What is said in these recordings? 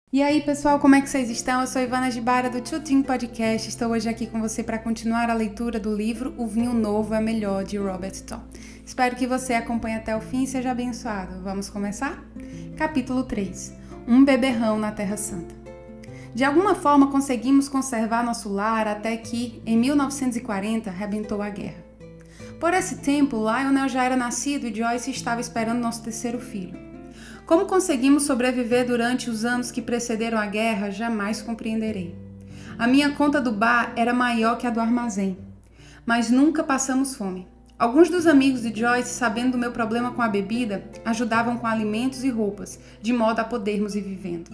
E aí, pessoal, como é que vocês estão? Eu sou Ivana Gibara do Tuting Podcast. Estou hoje aqui com você para continuar a leitura do livro O Vinho Novo é Melhor, de Robert Thom. Espero que você acompanhe até o fim e seja abençoado. Vamos começar? Capítulo 3. Um beberrão na Terra Santa. De alguma forma conseguimos conservar nosso lar até que, em 1940, rebentou a guerra. Por esse tempo, Lionel já era nascido e Joyce estava esperando nosso terceiro filho. Como conseguimos sobreviver durante os anos que precederam a guerra, jamais compreenderei. A minha conta do bar era maior que a do armazém, mas nunca passamos fome. Alguns dos amigos de Joyce, sabendo do meu problema com a bebida, ajudavam com alimentos e roupas, de modo a podermos ir vivendo.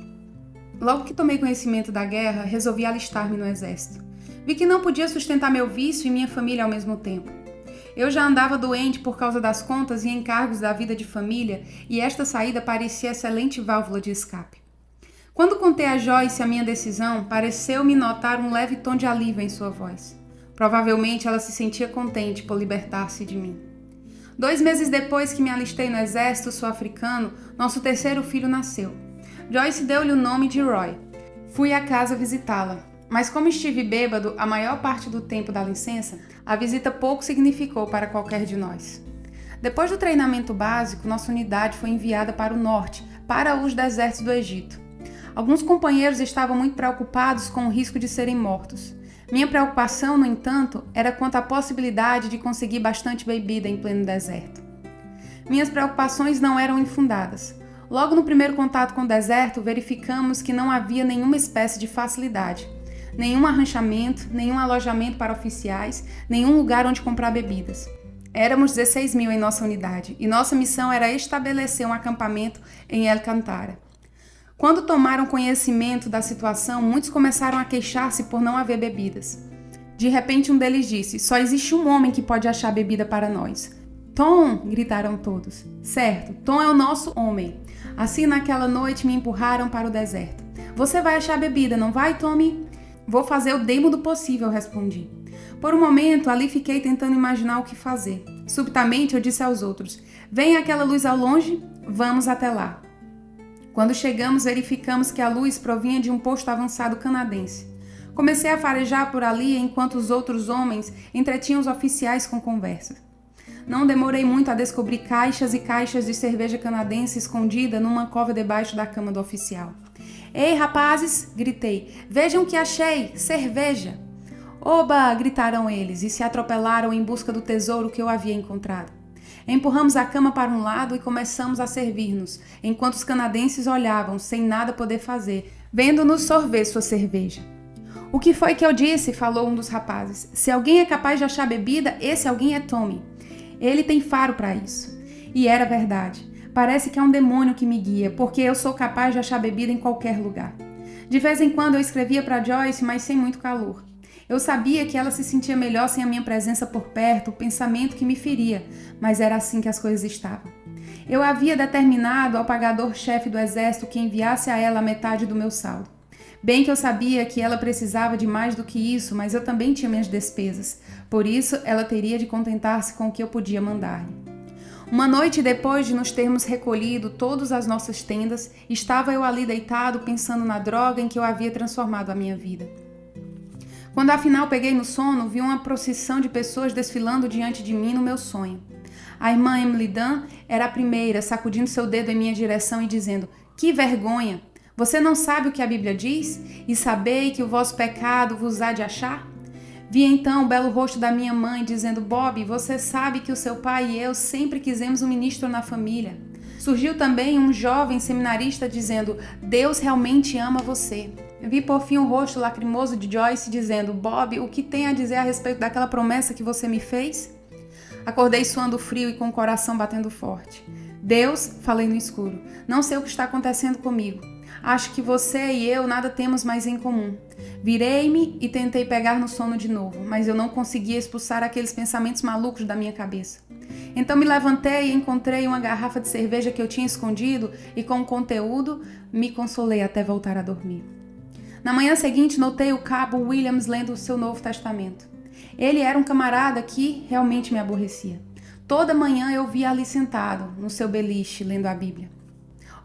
Logo que tomei conhecimento da guerra, resolvi alistar-me no exército. Vi que não podia sustentar meu vício e minha família ao mesmo tempo. Eu já andava doente por causa das contas e encargos da vida de família e esta saída parecia excelente válvula de escape. Quando contei a Joyce a minha decisão, pareceu-me notar um leve tom de alívio em sua voz. Provavelmente ela se sentia contente por libertar-se de mim. 2 meses depois que me alistei no exército sul-africano, nosso terceiro filho nasceu. Joyce deu-lhe o nome de Roy. Fui à casa visitá-la. Mas como estive bêbado a maior parte do tempo da licença, a visita pouco significou para qualquer de nós. Depois do treinamento básico, nossa unidade foi enviada para o norte, para os desertos do Egito. Alguns companheiros estavam muito preocupados com o risco de serem mortos. Minha preocupação, no entanto, era quanto à possibilidade de conseguir bastante bebida em pleno deserto. Minhas preocupações não eram infundadas. Logo no primeiro contato com o deserto, verificamos que não havia nenhuma espécie de facilidade. Nenhum arranchamento, nenhum alojamento para oficiais, nenhum lugar onde comprar bebidas. Éramos 16 mil em nossa unidade e nossa missão era estabelecer um acampamento em El Cantara. Quando tomaram conhecimento da situação, muitos começaram a queixar-se por não haver bebidas. De repente um deles disse: "Só existe um homem que pode achar bebida para nós." "Tom!" gritaram todos. "Certo, Tom é o nosso homem." Assim naquela noite me empurraram para o deserto. "Você vai achar bebida, não vai, Tommy?" "Vou fazer o demo do possível", respondi. Por um momento, ali fiquei tentando imaginar o que fazer. Subitamente, eu disse aos outros: "Vem aquela luz ao longe? Vamos até lá." Quando chegamos, verificamos que a luz provinha de um posto avançado canadense. Comecei a farejar por ali enquanto os outros homens entretinham os oficiais com conversas. Não demorei muito a descobrir caixas e caixas de cerveja canadense escondida numa cova debaixo da cama do oficial. "Ei, rapazes!" gritei. "Vejam o que achei! Cerveja!" "Oba!" gritaram eles e se atropelaram em busca do tesouro que eu havia encontrado. Empurramos a cama para um lado e começamos a servir-nos, enquanto os canadenses olhavam, sem nada poder fazer, vendo-nos sorver sua cerveja. "O que foi que eu disse?" falou um dos rapazes. "Se alguém é capaz de achar bebida, esse alguém é Tommy. Ele tem faro para isso." E era verdade. Parece que é um demônio que me guia, porque eu sou capaz de achar bebida em qualquer lugar. De vez em quando eu escrevia para Joyce, mas sem muito calor. Eu sabia que ela se sentia melhor sem a minha presença por perto, o pensamento que me feria, mas era assim que as coisas estavam. Eu havia determinado ao pagador-chefe do exército que enviasse a ela a metade do meu saldo. Bem que eu sabia que ela precisava de mais do que isso, mas eu também tinha minhas despesas. Por isso, ela teria de contentar-se com o que eu podia mandar-lhe. Uma noite depois de nos termos recolhido todas as nossas tendas, estava eu ali deitado pensando na droga em que eu havia transformado a minha vida. Quando afinal peguei no sono, vi uma procissão de pessoas desfilando diante de mim no meu sonho. A irmã Emily Dunn era a primeira, sacudindo seu dedo em minha direção e dizendo: "Que vergonha! Você não sabe o que a Bíblia diz? E sabei que o vosso pecado vos há de achar?" Vi então o belo rosto da minha mãe dizendo: "Bob, você sabe que o seu pai e eu sempre quisemos um ministro na família." Surgiu também um jovem seminarista dizendo: "Deus realmente ama você." Vi por fim o rosto lacrimoso de Joyce dizendo: "Bob, o que tem a dizer a respeito daquela promessa que você me fez?" Acordei suando frio e com o coração batendo forte. "Deus", falei no escuro, "não sei o que está acontecendo comigo. Acho que você e eu nada temos mais em comum." Virei-me e tentei pegar no sono de novo, mas eu não conseguia expulsar aqueles pensamentos malucos da minha cabeça. Então me levantei e encontrei uma garrafa de cerveja que eu tinha escondido e com o conteúdo me consolei até voltar a dormir. Na manhã seguinte notei o cabo Williams lendo o seu Novo Testamento. Ele era um camarada que realmente me aborrecia. Toda manhã eu via ali sentado, no seu beliche, lendo a Bíblia.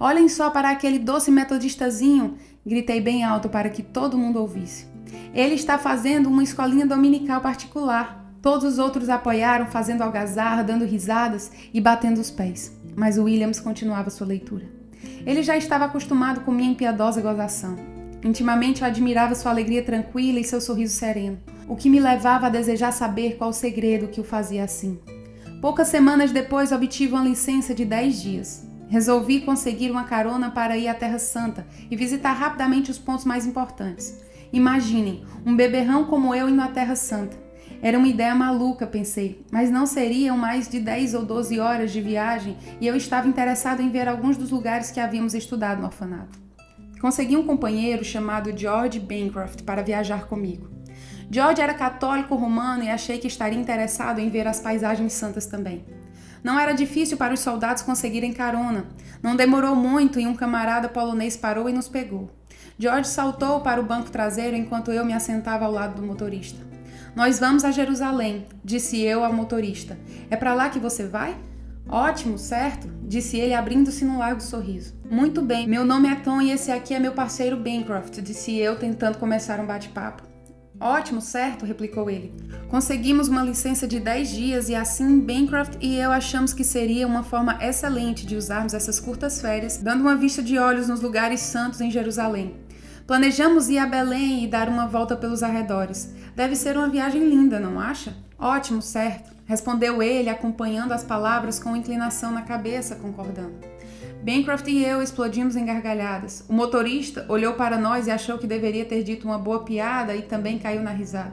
Olhem só para aquele doce metodistazinho, gritei bem alto para que todo mundo ouvisse. Ele está fazendo uma escolinha dominical particular. Todos os outros apoiaram, fazendo algazarra, dando risadas e batendo os pés. Mas Williams continuava sua leitura. Ele já estava acostumado com minha impiedosa gozação. Intimamente eu admirava sua alegria tranquila e seu sorriso sereno, o que me levava a desejar saber qual o segredo que o fazia assim. Poucas semanas depois obtive uma licença de 10 dias. Resolvi conseguir uma carona para ir à Terra Santa e visitar rapidamente os pontos mais importantes. Imaginem, um beberrão como eu indo à Terra Santa. Era uma ideia maluca, pensei, mas não seriam mais de 10 ou 12 horas de viagem e eu estava interessado em ver alguns dos lugares que havíamos estudado no orfanato. Consegui um companheiro chamado George Bancroft para viajar comigo. George era católico romano e achei que estaria interessado em ver as paisagens santas também. Não era difícil para os soldados conseguirem carona. Não demorou muito e um camarada polonês parou e nos pegou. George saltou para o banco traseiro enquanto eu me assentava ao lado do motorista. Nós vamos a Jerusalém, disse eu ao motorista. É para lá que você vai? Ótimo, certo? Disse ele abrindo-se num largo sorriso. Muito bem, meu nome é Tom e esse aqui é meu parceiro Bancroft, disse eu tentando começar um bate-papo. Ótimo, certo? Replicou ele. Conseguimos uma licença de 10 dias e assim Bancroft e eu achamos que seria uma forma excelente de usarmos essas curtas férias, dando uma vista de olhos nos lugares santos em Jerusalém. Planejamos ir a Belém e dar uma volta pelos arredores. Deve ser uma viagem linda, não acha? Ótimo, certo? Respondeu ele, acompanhando as palavras com inclinação na cabeça, concordando. Bancroft e eu explodimos em gargalhadas. O motorista olhou para nós e achou que deveria ter dito uma boa piada e também caiu na risada.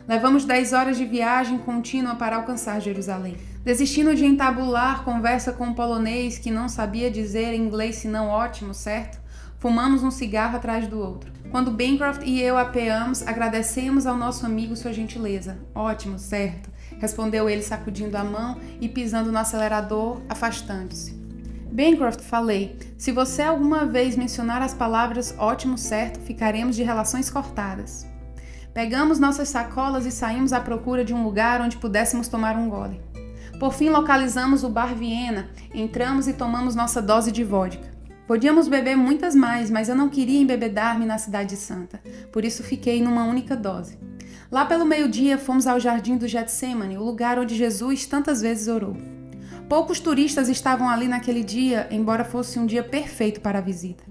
Levamos 10 horas de viagem contínua para alcançar Jerusalém. Desistindo de entabular conversa com um polonês que não sabia dizer em inglês senão ótimo, certo? Fumamos um cigarro atrás do outro. Quando Bancroft e eu apeamos, agradecemos ao nosso amigo sua gentileza. Ótimo, certo? Respondeu ele sacudindo a mão e pisando no acelerador, afastando-se. Bancroft, falei, se você alguma vez mencionar as palavras ótimo, certo, ficaremos de relações cortadas. Pegamos nossas sacolas e saímos à procura de um lugar onde pudéssemos tomar um gole. Por fim, localizamos o Bar Viena, entramos e tomamos nossa dose de vodka. Podíamos beber muitas mais, mas eu não queria embebedar-me na Cidade Santa, por isso fiquei numa única dose. Lá pelo meio-dia fomos ao Jardim do Getsêmani, o lugar onde Jesus tantas vezes orou. Poucos turistas estavam ali naquele dia, embora fosse um dia perfeito para a visita.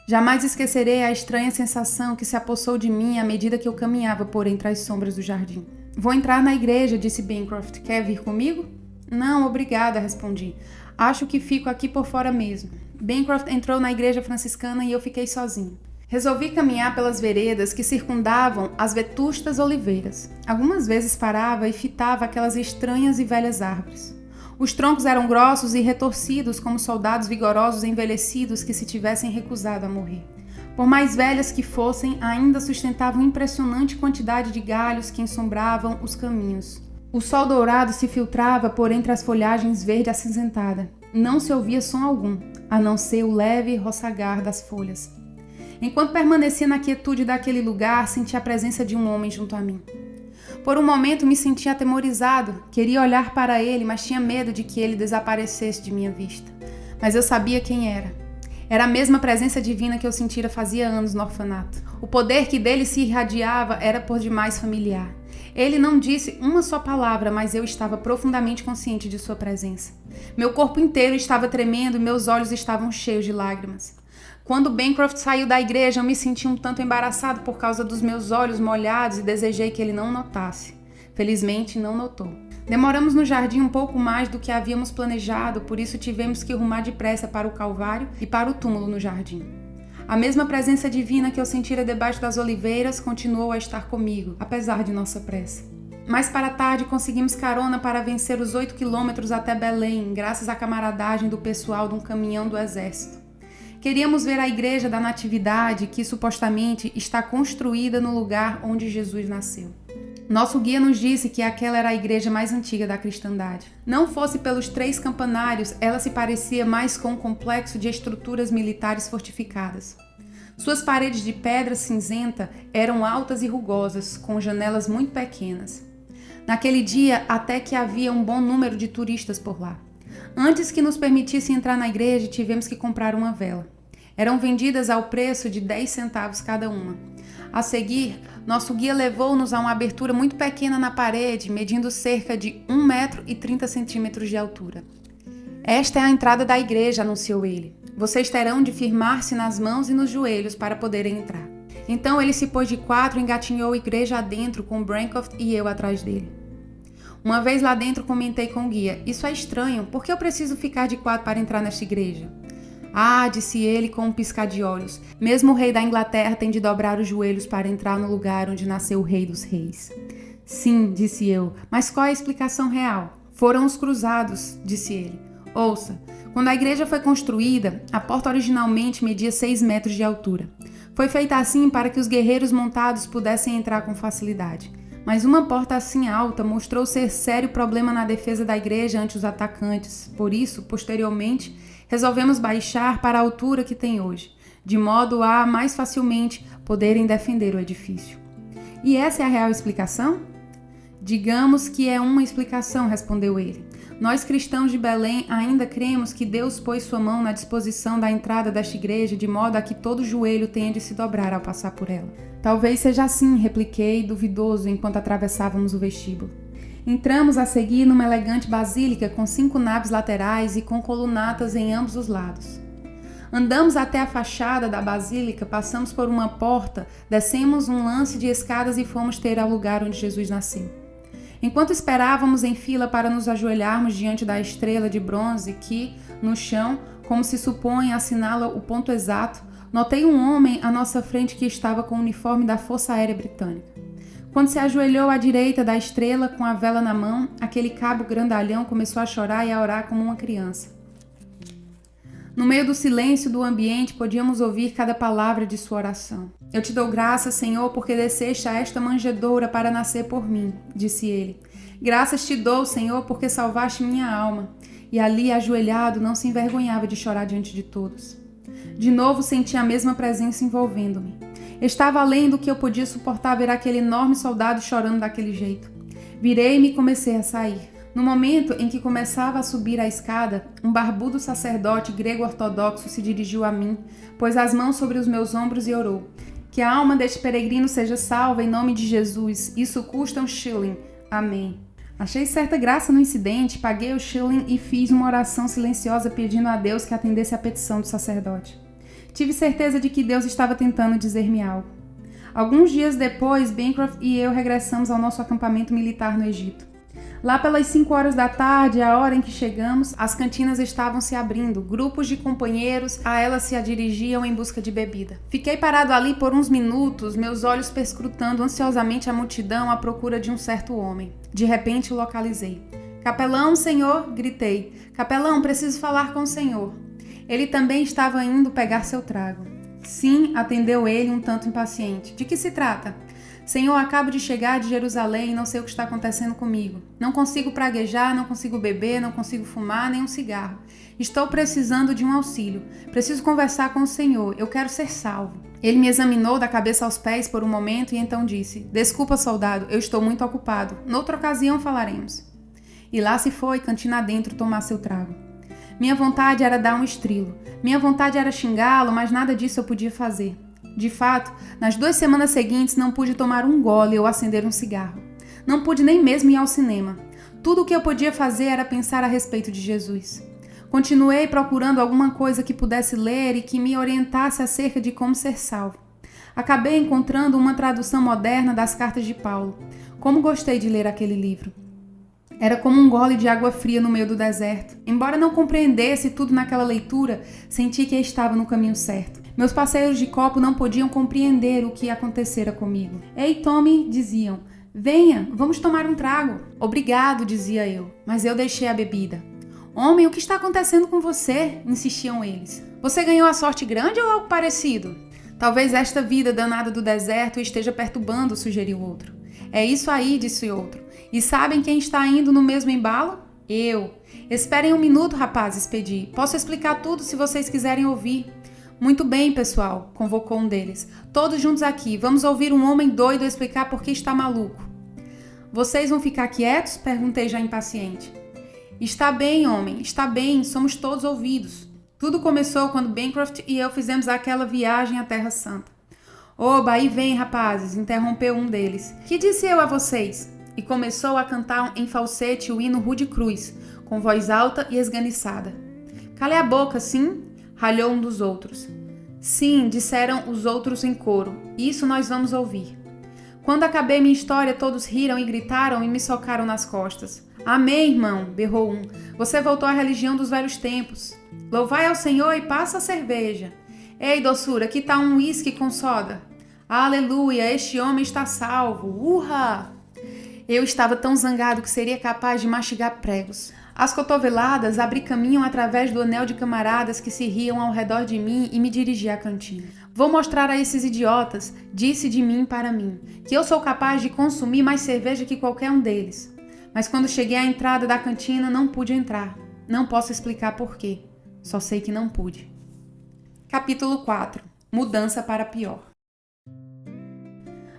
Jamais esquecerei a estranha sensação que se apossou de mim à medida que eu caminhava por entre as sombras do jardim. Vou entrar na igreja, disse Bancroft. Quer vir comigo? Não, obrigada, respondi. Acho que fico aqui por fora mesmo. Bancroft entrou na igreja franciscana e eu fiquei sozinho. Resolvi caminhar pelas veredas que circundavam as vetustas oliveiras. Algumas vezes parava e fitava aquelas estranhas e velhas árvores. Os troncos eram grossos e retorcidos como soldados vigorosos envelhecidos que se tivessem recusado a morrer. Por mais velhas que fossem, ainda sustentavam impressionante quantidade de galhos que ensombravam os caminhos. O sol dourado se filtrava por entre as folhagens verde acinzentada. Não se ouvia som algum, a não ser o leve roçagar das folhas. Enquanto permanecia na quietude daquele lugar, senti a presença de um homem junto a mim. Por um momento me senti atemorizado, queria olhar para ele, mas tinha medo de que ele desaparecesse de minha vista. Mas eu sabia quem era. Era a mesma presença divina que eu sentira fazia anos no orfanato. O poder que dele se irradiava era por demais familiar. Ele não disse uma só palavra, mas eu estava profundamente consciente de sua presença. Meu corpo inteiro estava tremendo e meus olhos estavam cheios de lágrimas. Quando Bancroft saiu da igreja, eu me senti um tanto embaraçado por causa dos meus olhos molhados e desejei que ele não notasse. Felizmente, não notou. Demoramos no jardim um pouco mais do que havíamos planejado, por isso tivemos que rumar depressa para o Calvário e para o túmulo no jardim. A mesma presença divina que eu sentira debaixo das oliveiras continuou a estar comigo, apesar de nossa pressa. Mais para a tarde conseguimos carona para vencer os 8 quilômetros até Belém, graças à camaradagem do pessoal de um caminhão do exército. Queríamos ver a igreja da Natividade, que supostamente está construída no lugar onde Jesus nasceu. Nosso guia nos disse que aquela era a igreja mais antiga da cristandade. Não fosse pelos 3 campanários, ela se parecia mais com um complexo de estruturas militares fortificadas. Suas paredes de pedra cinzenta eram altas e rugosas, com janelas muito pequenas. Naquele dia, até que havia um bom número de turistas por lá. Antes que nos permitisse entrar na igreja, tivemos que comprar uma vela. Eram vendidas ao preço de 10 centavos cada uma. A seguir, nosso guia levou-nos a uma abertura muito pequena na parede, medindo cerca de 1,30 m de altura. Esta é a entrada da igreja, anunciou ele. Vocês terão de firmar-se nas mãos e nos joelhos para poderem entrar. Então ele se pôs de quatro e engatinhou a igreja adentro com Brancroft e eu atrás dele. Uma vez lá dentro comentei com o guia, isso é estranho, por que eu preciso ficar de quatro para entrar nesta igreja? Ah, disse ele com um piscar de olhos, mesmo o rei da Inglaterra tem de dobrar os joelhos para entrar no lugar onde nasceu o rei dos reis. Sim, disse eu, mas qual é a explicação real? Foram os cruzados, disse ele. Ouça, quando a igreja foi construída, a porta originalmente media 6 metros de altura. Foi feita assim para que os guerreiros montados pudessem entrar com facilidade. Mas uma porta assim alta mostrou ser sério problema na defesa da igreja ante os atacantes. Por isso, posteriormente, resolvemos baixar para a altura que tem hoje, de modo a mais facilmente poderem defender o edifício. E essa é a real explicação? Digamos que é uma explicação, respondeu ele. Nós cristãos de Belém ainda cremos que Deus pôs sua mão na disposição da entrada desta igreja de modo a que todo joelho tenha de se dobrar ao passar por ela. Talvez seja assim, repliquei, duvidoso, enquanto atravessávamos o vestíbulo. Entramos a seguir numa elegante basílica com 5 naves laterais e com colunatas em ambos os lados. Andamos até a fachada da basílica, passamos por uma porta, descemos um lance de escadas e fomos ter ao lugar onde Jesus nasceu. Enquanto esperávamos em fila para nos ajoelharmos diante da estrela de bronze que, no chão, como se supõe, assinala o ponto exato, notei um homem à nossa frente que estava com o uniforme da Força Aérea Britânica. Quando se ajoelhou à direita da estrela com a vela na mão, aquele cabo grandalhão começou a chorar e a orar como uma criança. No meio do silêncio do ambiente, podíamos ouvir cada palavra de sua oração. Eu te dou graças, Senhor, porque desceste a esta manjedoura para nascer por mim, disse ele. Graças te dou, Senhor, porque salvaste minha alma. E ali, ajoelhado, não se envergonhava de chorar diante de todos. De novo senti a mesma presença envolvendo-me. Estava além do que eu podia suportar ver aquele enorme soldado chorando daquele jeito. Virei-me e comecei a sair. No momento em que começava a subir a escada, um barbudo sacerdote grego ortodoxo se dirigiu a mim, pôs as mãos sobre os meus ombros e orou. Que a alma deste peregrino seja salva em nome de Jesus. Isso custa um shilling. Amém. Achei certa graça no incidente, paguei o shilling e fiz uma oração silenciosa pedindo a Deus que atendesse à petição do sacerdote. Tive certeza de que Deus estava tentando dizer-me algo. Alguns dias depois, Bancroft e eu regressamos ao nosso acampamento militar no Egito. Lá pelas 5 horas da tarde, a hora em que chegamos, as cantinas estavam se abrindo, grupos de companheiros a elas se dirigiam em busca de bebida. Fiquei parado ali por uns minutos, meus olhos perscrutando ansiosamente a multidão à procura de um certo homem. De repente o localizei. Capelão, senhor, gritei. Capelão, preciso falar com o senhor. Ele também estava indo pegar seu trago. Sim, atendeu ele um tanto impaciente. De que se trata? Senhor, acabo de chegar de Jerusalém e não sei o que está acontecendo comigo. Não consigo praguejar, não consigo beber, não consigo fumar, nem um cigarro. Estou precisando de um auxílio. Preciso conversar com o Senhor. Eu quero ser salvo. Ele me examinou da cabeça aos pés por um momento e então disse: Desculpa, soldado, eu estou muito ocupado. Noutra ocasião falaremos. E lá se foi, cantina adentro, tomar seu trago. Minha vontade era dar um estrilo. Minha vontade era xingá-lo, mas nada disso eu podia fazer. De fato, nas 2 semanas seguintes não pude tomar um gole ou acender um cigarro. Não pude nem mesmo ir ao cinema. Tudo o que eu podia fazer era pensar a respeito de Jesus. Continuei procurando alguma coisa que pudesse ler e que me orientasse acerca de como ser salvo. Acabei encontrando uma tradução moderna das cartas de Paulo. Como gostei de ler aquele livro. Era como um gole de água fria no meio do deserto. Embora não compreendesse tudo naquela leitura, senti que estava no caminho certo. Meus parceiros de copo não podiam compreender o que acontecera comigo. Ei, Tommy, diziam. Venha, vamos tomar um trago. Obrigado, dizia eu, mas eu deixei a bebida. Homem, o que está acontecendo com você? Insistiam eles. Você ganhou a sorte grande ou algo parecido? Talvez esta vida danada do deserto esteja perturbando, sugeriu outro. É isso aí, disse outro. E sabem quem está indo no mesmo embalo? Eu. Esperem um minuto, rapazes, pedi. Posso explicar tudo se vocês quiserem ouvir. Muito bem, pessoal, convocou um deles. Todos juntos aqui, vamos ouvir um homem doido explicar por que está maluco. Vocês vão ficar quietos? Perguntei já impaciente. Está bem, homem, está bem, somos todos ouvidos. Tudo começou quando Bancroft e eu fizemos aquela viagem à Terra Santa. Oba, aí vem, rapazes, interrompeu um deles. Que disse eu a vocês? E começou a cantar em falsete o hino Rude Cruz, com voz alta e esganiçada. Cale a boca, sim? Ralhou um dos outros. Sim, disseram os outros em coro. Isso nós vamos ouvir. Quando acabei minha história, todos riram e gritaram e me socaram nas costas. Amém, irmão, berrou um. Você voltou à religião dos velhos tempos. Louvai ao Senhor e passa a cerveja. Ei, doçura, que tal um uísque com soda? Aleluia, este homem está salvo. Urra! Eu estava tão zangado que seria capaz de mastigar pregos. As cotoveladas abri caminho através do anel de camaradas que se riam ao redor de mim e me dirigi à cantina. Vou mostrar a esses idiotas, disse de mim para mim, que eu sou capaz de consumir mais cerveja que qualquer um deles. Mas quando cheguei à entrada da cantina, não pude entrar. Não posso explicar por quê. Só sei que não pude. Capítulo 4. Mudança para pior.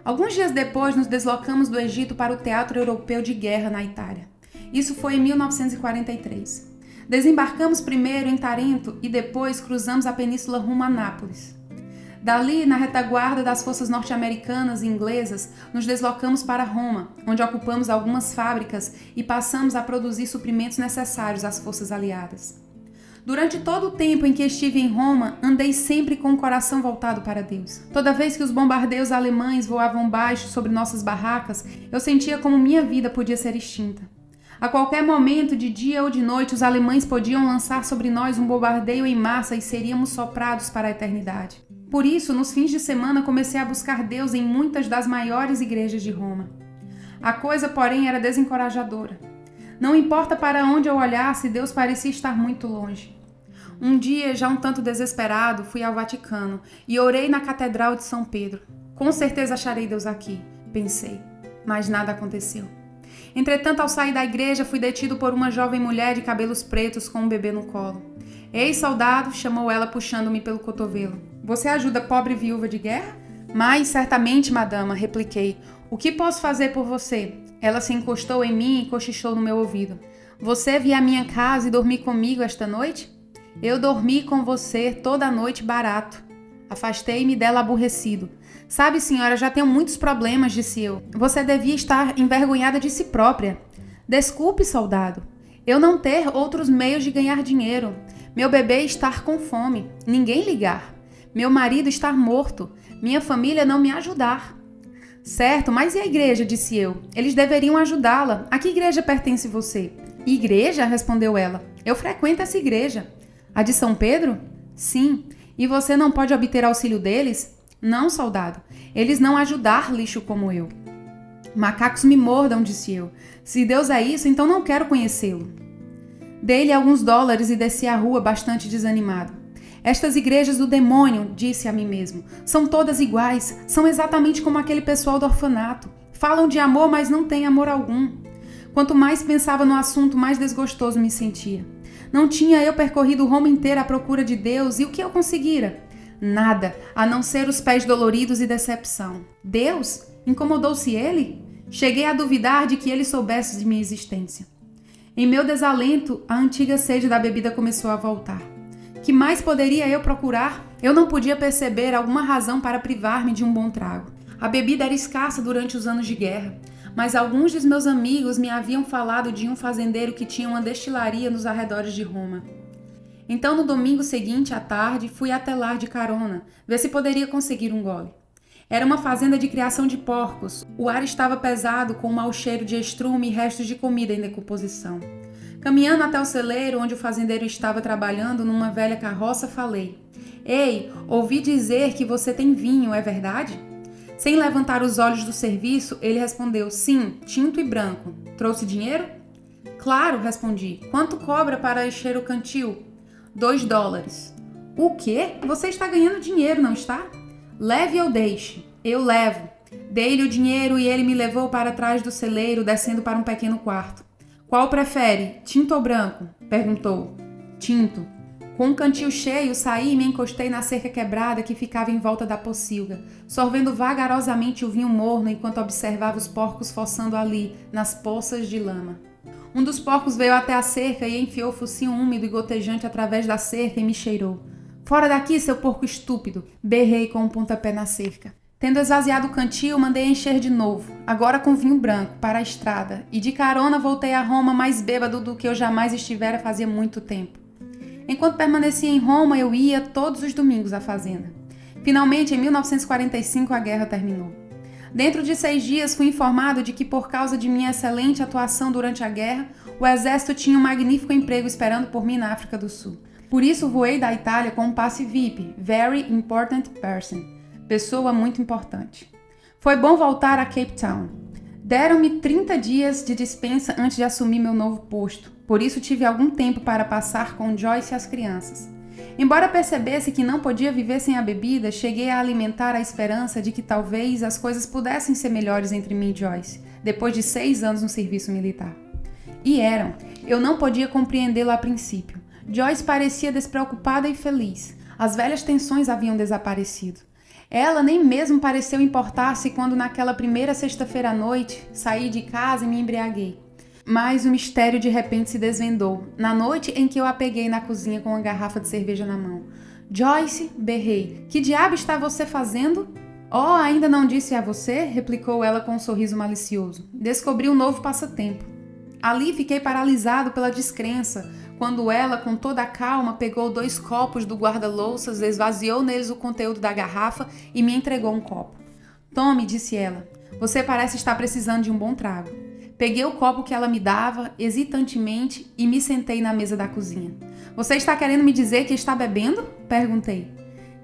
Alguns dias depois, nos deslocamos do Egito para o Teatro Europeu de Guerra na Itália. Isso foi em 1943. Desembarcamos primeiro em Tarento e depois cruzamos a península rumo a Nápoles. Dali, na retaguarda das forças norte-americanas e inglesas, nos deslocamos para Roma, onde ocupamos algumas fábricas e passamos a produzir suprimentos necessários às forças aliadas. Durante todo o tempo em que estive em Roma, andei sempre com o coração voltado para Deus. Toda vez que os bombardeios alemães voavam baixo sobre nossas barracas, eu sentia como minha vida podia ser extinta. A qualquer momento, de dia ou de noite, os alemães podiam lançar sobre nós um bombardeio em massa e seríamos soprados para a eternidade. Por isso, nos fins de semana, comecei a buscar Deus em muitas das maiores igrejas de Roma. A coisa, porém, era desencorajadora. Não importa para onde eu olhasse, Deus parecia estar muito longe. Um dia, já um tanto desesperado, fui ao Vaticano e orei na Catedral de São Pedro. Com certeza acharei Deus aqui, pensei, mas nada aconteceu. Entretanto, ao sair da igreja, fui detido por uma jovem mulher de cabelos pretos com um bebê no colo. Ei, soldado, chamou ela puxando-me pelo cotovelo. Você ajuda a pobre viúva de guerra? Mas, certamente, madama, repliquei. O que posso fazer por você? Ela se encostou em mim e cochichou no meu ouvido. Você veio à minha casa e dormiu comigo esta noite? Eu dormi com você toda a noite barato. Afastei-me dela aborrecido. Sabe, senhora, já tenho muitos problemas, disse eu. Você devia estar envergonhada de si própria. Desculpe, soldado. Eu não ter outros meios de ganhar dinheiro. Meu bebê estar com fome. Ninguém ligar. Meu marido estar morto. Minha família não me ajudar. Certo, mas e a igreja, disse eu. Eles deveriam ajudá-la. A que igreja pertence você? Igreja? Respondeu ela. Eu frequento essa igreja. A de São Pedro? Sim. E você não pode obter auxílio deles? Não, soldado. Eles não ajudar lixo como eu. Macacos me mordam, disse eu. Se Deus é isso, então não quero conhecê-lo. Dei-lhe alguns dólares e desci a rua bastante desanimado. Estas igrejas do demônio, disse a mim mesmo, são todas iguais, são exatamente como aquele pessoal do orfanato. Falam de amor, mas não têm amor algum. Quanto mais pensava no assunto, mais desgostoso me sentia. Não tinha eu percorrido Roma inteira à procura de Deus e o que eu conseguira? Nada, a não ser os pés doloridos e decepção. Deus? Incomodou-se ele? Cheguei a duvidar de que ele soubesse de minha existência. Em meu desalento, a antiga sede da bebida começou a voltar. Que mais poderia eu procurar? Eu não podia perceber alguma razão para privar-me de um bom trago. A bebida era escassa durante os anos de guerra, mas alguns dos meus amigos me haviam falado de um fazendeiro que tinha uma destilaria nos arredores de Roma. Então, no domingo seguinte, à tarde, fui até lá de carona, ver se poderia conseguir um gole. Era uma fazenda de criação de porcos. O ar estava pesado, com um mau cheiro de estrume e restos de comida em decomposição. Caminhando até o celeiro, onde o fazendeiro estava trabalhando numa velha carroça, falei: Ei, ouvi dizer que você tem vinho, é verdade? Sem levantar os olhos do serviço, ele respondeu: Sim, tinto e branco. Trouxe dinheiro? Claro, respondi. Quanto cobra para encher o cantil? $2. O quê? Você está ganhando dinheiro, não está? Leve ou deixe? Eu levo. Dei-lhe o dinheiro e ele me levou para trás do celeiro, descendo para um pequeno quarto. Qual prefere, tinto ou branco? Perguntou. Tinto. Com um cantil cheio, saí e me encostei na cerca quebrada que ficava em volta da pocilga, sorvendo vagarosamente o vinho morno enquanto observava os porcos fossando ali, nas poças de lama. Um dos porcos veio até a cerca e enfiou o focinho úmido e gotejante através da cerca e me cheirou. Fora daqui, seu porco estúpido! Berrei com um pontapé na cerca. Tendo esvaziado o cantil, mandei encher de novo, agora com vinho branco, para a estrada, e de carona voltei a Roma mais bêbado do que eu jamais estivera fazia muito tempo. Enquanto permanecia em Roma, eu ia todos os domingos à fazenda. Finalmente, em 1945, a guerra terminou. Dentro de 6 dias, fui informado de que, por causa de minha excelente atuação durante a guerra, o exército tinha um magnífico emprego esperando por mim na África do Sul. Por isso, voei da Itália com um passe VIP, Very Important Person, pessoa muito importante. Foi bom voltar a Cape Town. Deram-me 30 dias de dispensa antes de assumir meu novo posto, por isso tive algum tempo para passar com Joyce e as crianças. Embora percebesse que não podia viver sem a bebida, cheguei a alimentar a esperança de que talvez as coisas pudessem ser melhores entre mim e Joyce, depois de 6 anos no serviço militar. E eram. Eu não podia compreendê-lo a princípio. Joyce parecia despreocupada e feliz. As velhas tensões haviam desaparecido. Ela nem mesmo pareceu importar-se quando naquela primeira sexta-feira à noite saí de casa e me embriaguei. Mas o mistério de repente se desvendou, na noite em que eu a peguei na cozinha com uma garrafa de cerveja na mão. Joyce, berrei, que diabo está você fazendo? Oh, ainda não disse a você? Replicou ela com um sorriso malicioso. Descobri um novo passatempo. Ali fiquei paralisado pela descrença, quando ela, com toda a calma, pegou 2 copos do guarda-louças, esvaziou neles o conteúdo da garrafa e me entregou um copo. Tome, disse ela, você parece estar precisando de um bom trago. Peguei o copo que ela me dava, hesitantemente, e me sentei na mesa da cozinha. Você está querendo me dizer que está bebendo? Perguntei.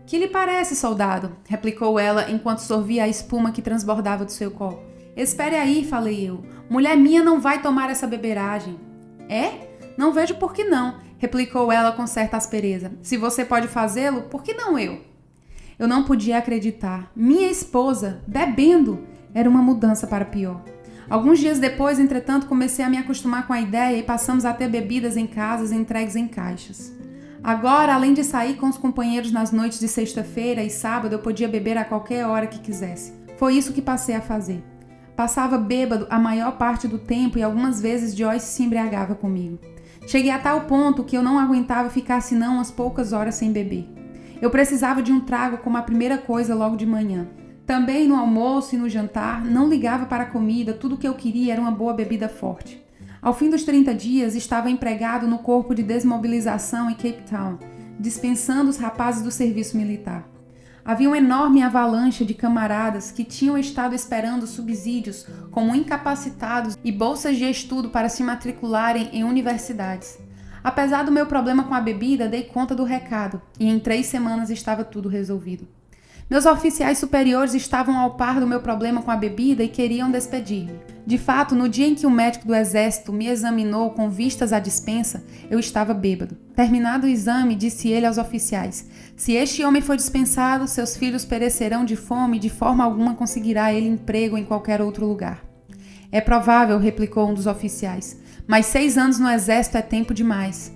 Que lhe parece, soldado? Replicou ela, enquanto sorvia a espuma que transbordava do seu copo. Espere aí, falei eu. Mulher minha não vai tomar essa beberagem. É? Não vejo por que não, replicou ela com certa aspereza. Se você pode fazê-lo, por que não eu? Eu não podia acreditar. Minha esposa, bebendo, era uma mudança para pior. Alguns dias depois, entretanto, comecei a me acostumar com a ideia e passamos a ter bebidas em casas entregues em caixas. Agora, além de sair com os companheiros nas noites de sexta-feira e sábado, eu podia beber a qualquer hora que quisesse. Foi isso que passei a fazer. Passava bêbado a maior parte do tempo e algumas vezes Joyce se embriagava comigo. Cheguei a tal ponto que eu não aguentava ficar senão umas poucas horas sem beber. Eu precisava de um trago como a primeira coisa logo de manhã. Também no almoço e no jantar, não ligava para a comida, tudo o que eu queria era uma boa bebida forte. Ao fim dos 30 dias, estava empregado no corpo de desmobilização em Cape Town, dispensando os rapazes do serviço militar. Havia uma enorme avalanche de camaradas que tinham estado esperando subsídios como incapacitados e bolsas de estudo para se matricularem em universidades. Apesar do meu problema com a bebida, dei conta do recado e em 3 semanas estava tudo resolvido. Meus oficiais superiores estavam ao par do meu problema com a bebida e queriam despedir-me. De fato, no dia em que o médico do exército me examinou com vistas à dispensa, eu estava bêbado. Terminado o exame, disse ele aos oficiais: se este homem for dispensado, seus filhos perecerão de fome e de forma alguma conseguirá ele emprego em qualquer outro lugar. É provável, replicou um dos oficiais, mas 6 anos no exército é tempo demais.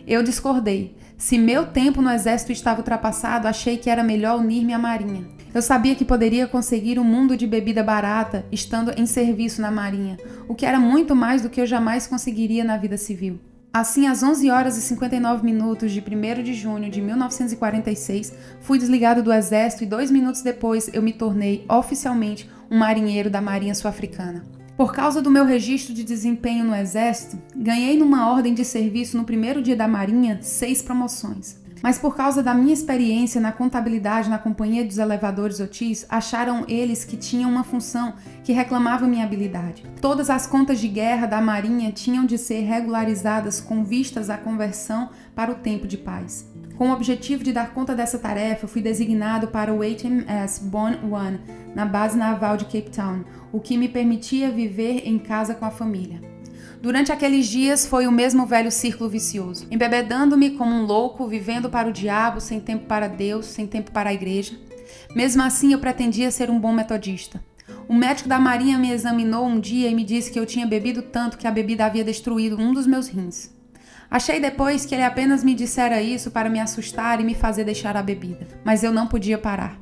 Eu discordei. Se meu tempo no exército estava ultrapassado, achei que era melhor unir-me à marinha. Eu sabia que poderia conseguir um mundo de bebida barata estando em serviço na marinha, o que era muito mais do que eu jamais conseguiria na vida civil. Assim, às 11 horas e 59 minutos de 1º de junho de 1946, fui desligado do exército e 2 minutos depois eu me tornei, oficialmente, um marinheiro da Marinha Sul-Africana. Por causa do meu registro de desempenho no Exército, ganhei numa ordem de serviço no 1º dia da Marinha 6 promoções. Mas por causa da minha experiência na contabilidade na Companhia dos Elevadores Otis, acharam eles que tinham uma função que reclamava minha habilidade. Todas as contas de guerra da Marinha tinham de ser regularizadas com vistas à conversão para o tempo de paz. Com o objetivo de dar conta dessa tarefa, fui designado para o HMS Bon One, na base naval de Cape Town, o que me permitia viver em casa com a família. Durante aqueles dias foi o mesmo velho círculo vicioso, embebedando-me como um louco, vivendo para o diabo, sem tempo para Deus, sem tempo para a igreja. Mesmo assim, eu pretendia ser um bom metodista. O médico da Marinha me examinou um dia e me disse que eu tinha bebido tanto que a bebida havia destruído um dos meus rins. Achei depois que ele apenas me dissera isso para me assustar e me fazer deixar a bebida, mas eu não podia parar.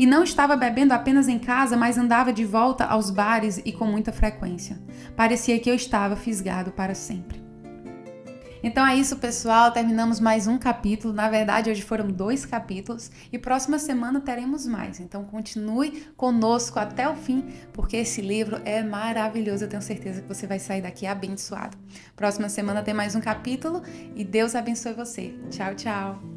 E não estava bebendo apenas em casa, mas andava de volta aos bares e com muita frequência. Parecia que eu estava fisgado para sempre. Então é isso, pessoal, terminamos mais um capítulo. Na verdade, hoje foram 2 capítulos e próxima semana teremos mais. Então continue conosco até o fim, porque esse livro é maravilhoso. Eu tenho certeza que você vai sair daqui abençoado. Próxima semana tem mais um capítulo e Deus abençoe você. Tchau, tchau!